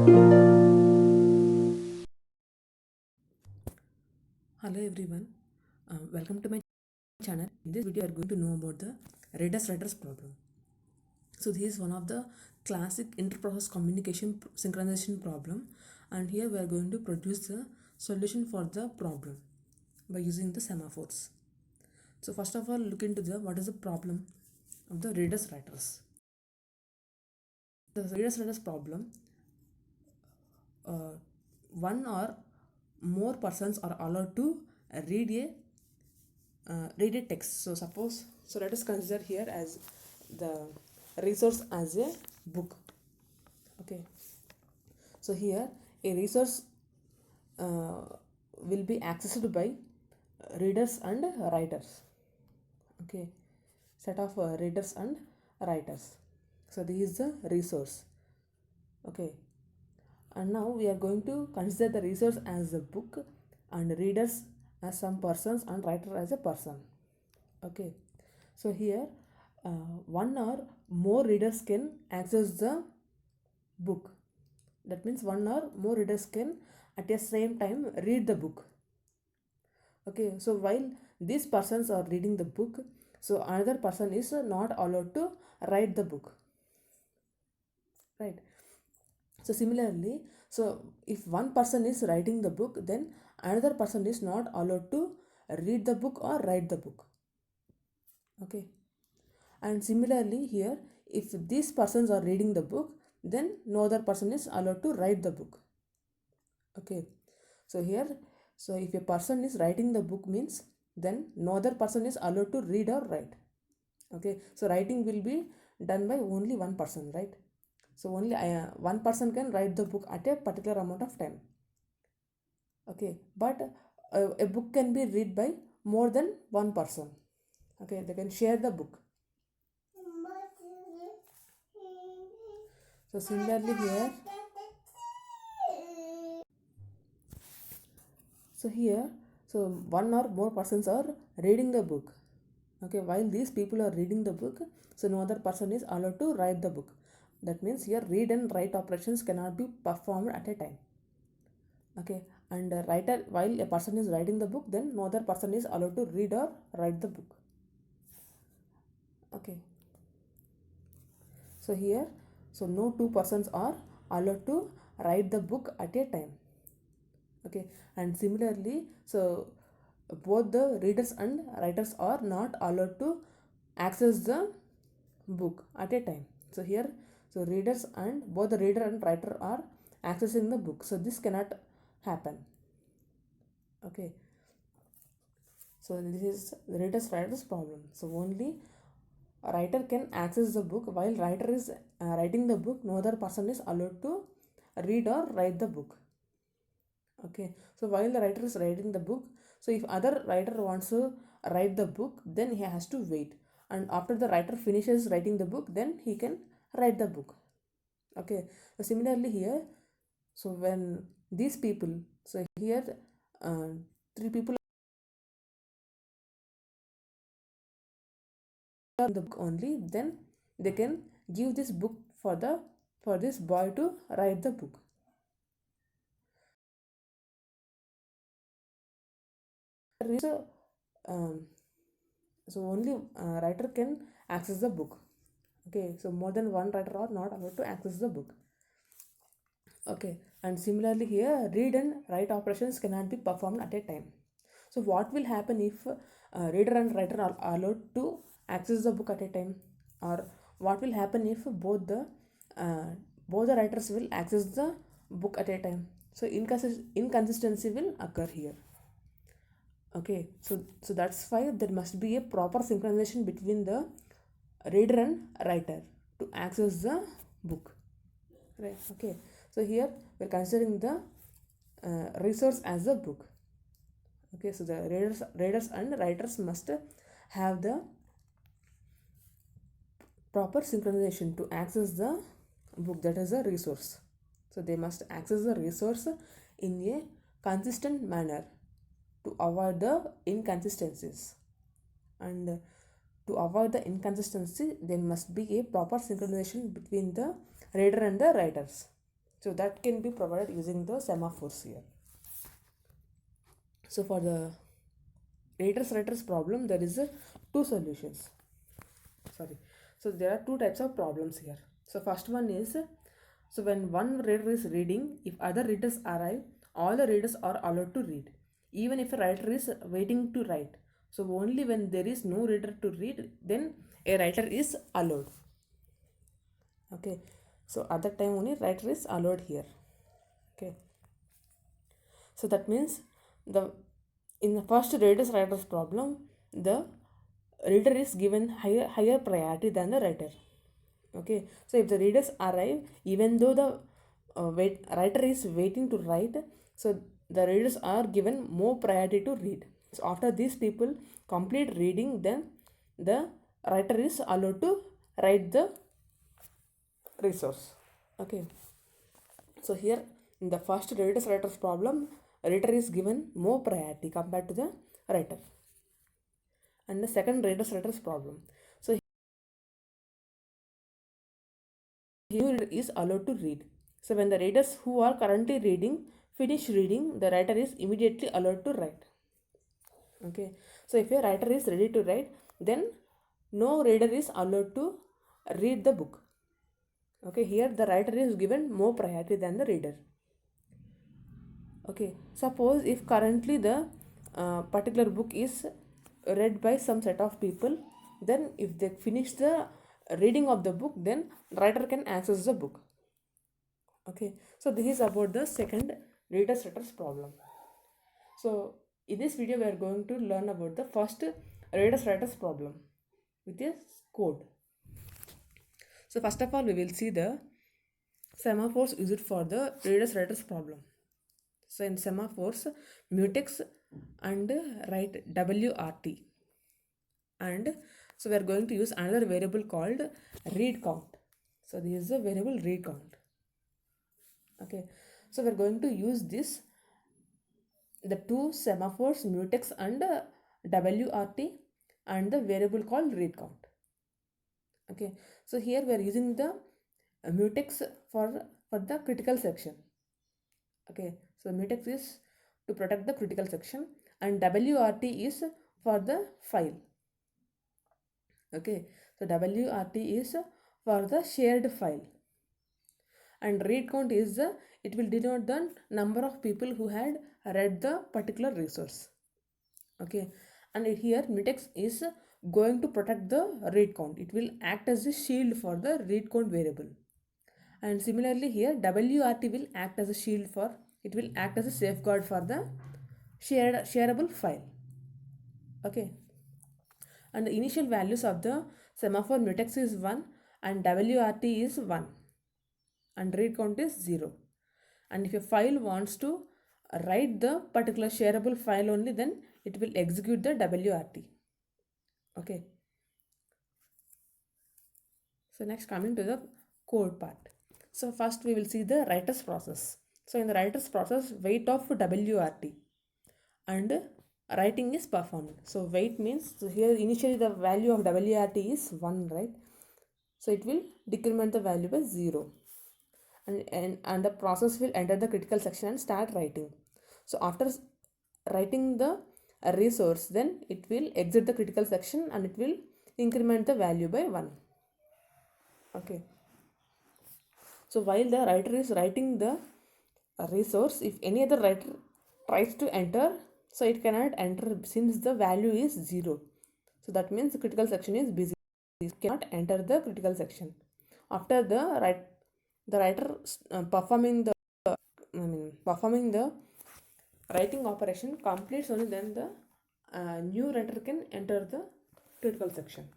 Hello everyone, welcome to my channel. In this video, we are going to know about the Reader's Writer's problem. So this is one of the classic inter-process communication synchronization problem, and here we are going to produce the solution for the problem by using the semaphores. So first of all, look into the what is the problem of the Reader's Writers. The Reader's Writers problem, uh, one or more persons are allowed to read a text. So suppose, so let us consider here as the resource as a book. Okay, so here a resource uh, will be accessed by readers and writers. Okay, set of readers and writers. So this is the resource. Okay, and now we are going to consider the resource as a book and readers as some persons and writer as a person. Okay, so here one or more readers can access the book. That means one or more readers can at the same time read the book. Okay, so while these persons are reading the book, so another person is not allowed to write the book, right? So similarly, so if one person is writing the book, then another person is not allowed to read the book or write the book. Okay, and similarly here, if these persons are reading the book, then no other person is allowed to write the book. Okay, so here, so if a person is writing the book means then no other person is allowed to read or write. Okay, so writing will be done by only one person, right? So only one person can write the book at a particular amount of time. Okay, but a book can be read by more than one person. Okay, they can share the book. So similarly here, so here, so one or more persons are reading the book. Okay, while these people are reading the book, so no other person is allowed to write the book. That means here read and write operations cannot be performed at a time. Okay, and writer, while a person is writing the book, then no other person is allowed to read or write the book. Okay, so here, so no two persons are allowed to write the book at a time. Okay, and similarly, so both the readers and writers are not allowed to access the book at a time. So here, so readers and both the reader and writer are accessing the book, so this cannot happen. Okay, so this is the reader's writer's problem. So only a writer can access the book. While writer is writing the book, no other person is allowed to read or write the book. Okay, so while the writer is writing the book, so if other writer wants to write the book, then he has to wait, and after the writer finishes writing the book, then he can write the book. Okay, so similarly here, so when these people, so here uh, three people are in the book only, then they can give this book for this boy to write the book. Um, so only writer can access the book. Okay, so more than one writer are not allowed to access the book. Okay, and similarly here, read and write operations cannot be performed at a time. So what will happen if reader and writer are allowed to access the book at a time, or what will happen if uh, both the writers will access the book at a time? So inconsistency will occur here. Okay, so that's why there must be a proper synchronization between the reader and writer to access the book, right? Okay, so here we're considering the resource as a book. Okay, so the readers and writers must have the proper synchronization to access the book, that is a resource. So they must access the resource in a consistent manner to avoid the inconsistencies, and to avoid the inconsistency there must be a proper synchronization between the reader and the writers. So that can be provided using the semaphores here. So for the readers writers problem, there is two solutions. Sorry. So there are two types of problems here. So first one is, so when one reader is reading, if other readers arrive, all the readers are allowed to read, even if a writer is waiting to write. So only when there is no reader to read, then a writer is allowed. Okay. So at that time only writer is allowed here. Okay. So that means the in the first readers writers problem, the reader is given higher priority than the writer. Okay, so if the readers arrive, even though the writer is waiting to write, so the readers are given more priority to read. So after these people complete reading, then the writer is allowed to write the resource. Okay, so here in the first readers writers problem, reader is given more priority compared to the writer. And the second readers writers problem, so here is allowed to read. So when the readers who are currently reading finish reading, the writer is immediately allowed to write. Okay, so if a writer is ready to write, then no reader is allowed to read the book. Okay, here the writer is given more priority than the reader. Okay, suppose if currently the particular book is read by some set of people, then if they finish the reading of the book, then writer can access the book. Okay, so this is about the second readers writers problem. So in this video we are going to learn about the first readers writers problem with this code. So first of all we will see the semaphores used for the readers writers problem. So in semaphores, mutex and write WRT, and so we are going to use another variable called read count. So this is a variable read count. Okay, so we are going to use this, the two semaphores mutex and WRT, and the variable called read count. Okay, so here we are using the mutex for the critical section. Okay, so mutex is to protect the critical section, and WRT is for the file. Okay, so WRT is for the shared file, and read count is it will denote the number of people who had read the particular resource. Okay, and here mutex is going to protect the read count. It will act as a shield for the read count variable. And similarly here WRT will act as a shield for, it will act as a safeguard for the shareable file. Okay, and the initial values of the semaphore mutex is 1 and WRT is 1 and read count is 0. And if a file wants to write the particular shareable file only, then it will execute the WRT. Okay, so next coming to the code part. So first we will see the writers process. So in the writers process, wait of WRT and writing is performed. So wait means, so here initially the value of WRT is 1, right? So it will decrement the value by 0, and the process will enter the critical section and start writing. So after writing the resource, then it will exit the critical section and it will increment the value by 1. Okay, so while the writer is writing the resource, if any other writer tries to enter, so it cannot enter since the value is 0. So that means the critical section is busy. It cannot enter the critical section. After the writer performing the writing operation completes, only then the new writer can enter the critical section.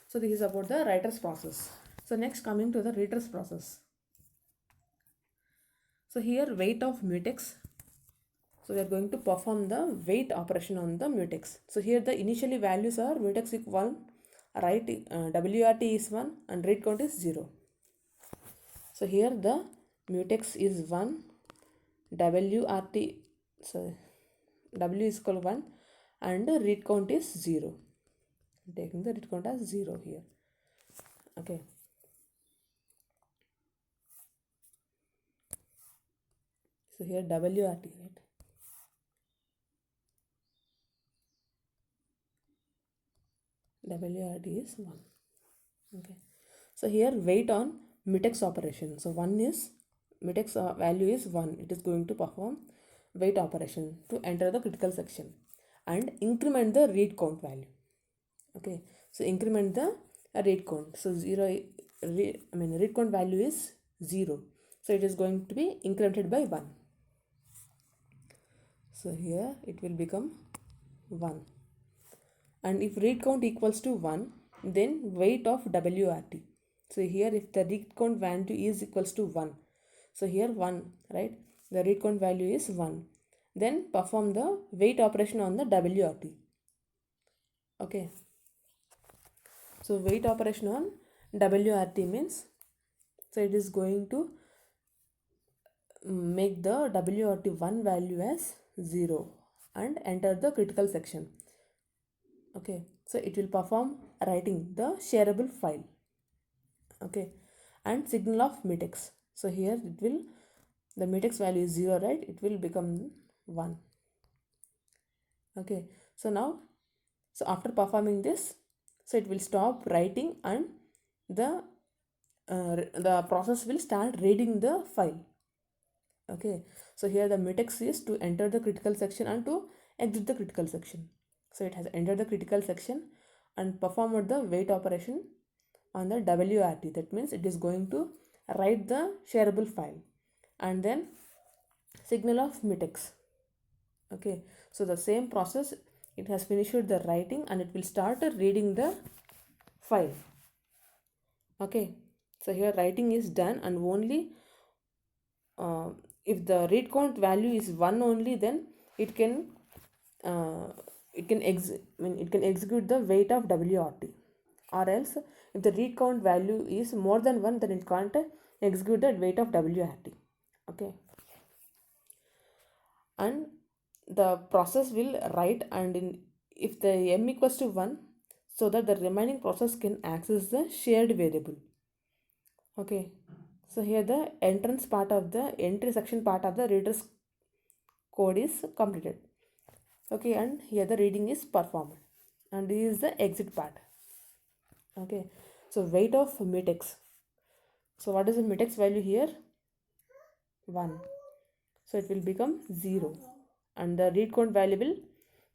So this is about the writer's process. So next coming to the reader's process. So here wait of mutex. So we are going to perform the wait operation on the mutex. So here the initially values are mutex is 1, write WRT is 1 and read count is 0. So here the mutex is 1, WRT, so W is equal 1 and the read count is 0. I'm taking the read count as 0 here. Okay. So here WRT, right? WRT is 1. Okay. So here wait on mutex operation. So 1 is mutex value is 1. It is going to perform wait operation to enter the critical section and increment the read count value. Okay. So increment the read count. So read count value is 0. So it is going to be incremented by 1. So here it will become 1. And if read count equals to 1, then wait of WRT. So here if the read count value is equals to 1, so here 1, right? The read count value is 1. Then perform the wait operation on the WRT. Okay. So wait operation on WRT means, so it is going to make the WRT1 value as 0 and enter the critical section. Okay, so it will perform writing the shareable file. Okay, and signal of mutex. So here it will, the mutex value is 0, right? It will become 1. Okay, so now, so after performing this, so it will stop writing and the process will start reading the file. Okay, so here the mutex is to enter the critical section and to exit the critical section. So it has entered the critical section and performed the wait operation on the WRT. That means it is going to write the shareable file and then signal of mutex. Okay, so the same process, it has finished the writing and it will start reading the file. Okay, so here writing is done and only if the read count value is 1 only, then it can execute the wait of WRT, or else if the read count value is more than 1, then it can't execute the wait of WRT. Okay, and the process will write, and if the m equals to 1, so that the remaining process can access the shared variable. Okay, so here the entrance part of the entry section part of the reader's code is completed. Okay, and here the reading is performed and this is the exit part. Okay, so wait of mutex. So what is the mutex value here? 1. So it will become 0 and the read count value will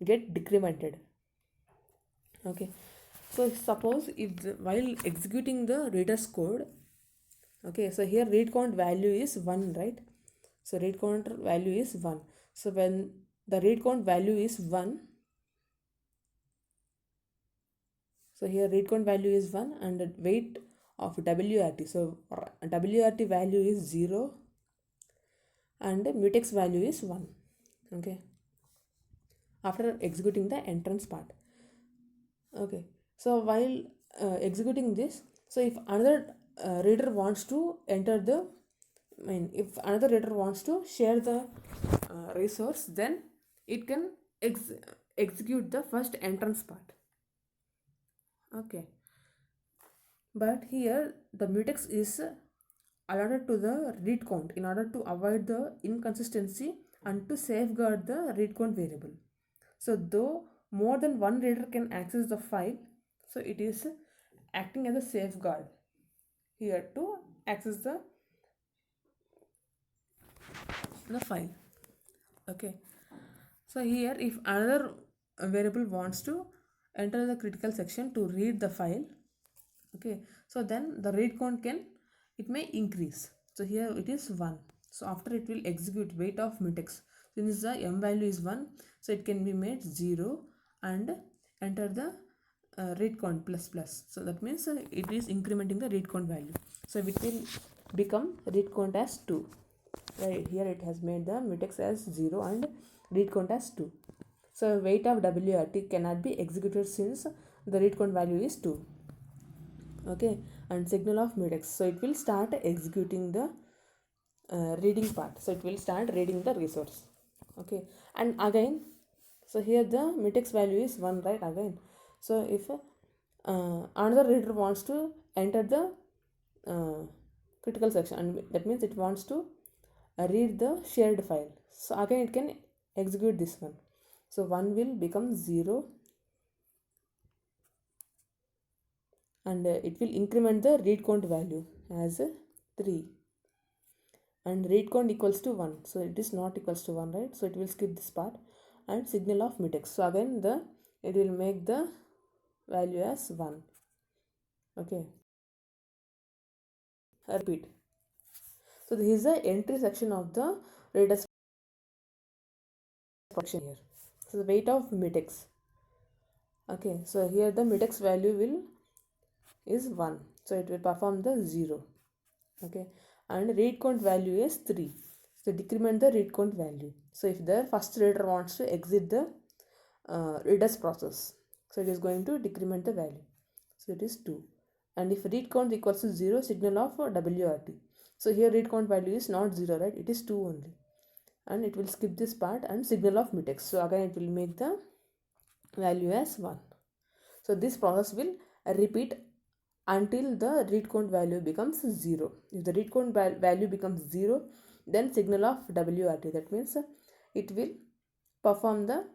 get decremented. Okay, so suppose if while executing the reader's code, okay, so here read count value is 1, right? So read count value is 1. So when the read count value is 1, so here read count value is 1 and the wait of WRT. So WRT value is 0 and mutex value is 1. Okay, after executing the entrance part. Okay, so while executing this, so if another reader wants to enter the, if another reader wants to share the resource, then it can execute the first entrance part. Okay, but here the mutex is allotted to the read count in order to avoid the inconsistency and to safeguard the read count variable. So though more than one reader can access the file, so it is acting as a safeguard here to access the file. Okay, so here if another variable wants to enter the critical section to read the file, okay, so then the read count it may increase. So here it is 1. So after it will execute wait of mutex. Since the m value is 1, so it can be made 0 and enter the read count plus plus. So that means it is incrementing the read count value. So it will become read count as 2. Right here it has made the mutex as 0 and read count as 2. So wait of WRT cannot be executed since the read count value is 2. Okay, and signal of mutex. So it will start executing the reading part. So it will start reading the resource. Okay, and again, so here the mutex value is 1, right? Again, so if another reader wants to enter the critical section, and that means it wants to read the shared file. So again it can execute this one. So 1 will become 0, and it will increment the read count value as 3, and read count equals to 1, so it is not equals to 1, right? So it will skip this part, and signal of mutex. So again it will make the value as 1. Okay, repeat. So this is the entry section of the reader's function here. So the weight of mutex. Okay, so here the mutex value is 1, so it will perform the 0. Okay, and read count value is 3, so decrement the read count value. So if the first reader wants to exit the reader's process, so it is going to decrement the value, so it is 2. And if read count equals to 0, signal of WRT. So here read count value is not 0, right? It is 2 only, and it will skip this part and signal of mutex. So again it will make the value as 1. So this process will repeat until the read count value becomes 0. If the read count value becomes 0, then signal of WRT. That means it will perform the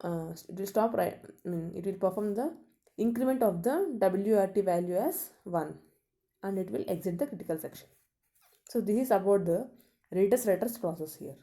it will stop, right? It will perform the increment of the WRT value as 1, and it will exit the critical section. So this is about the readers writers process here.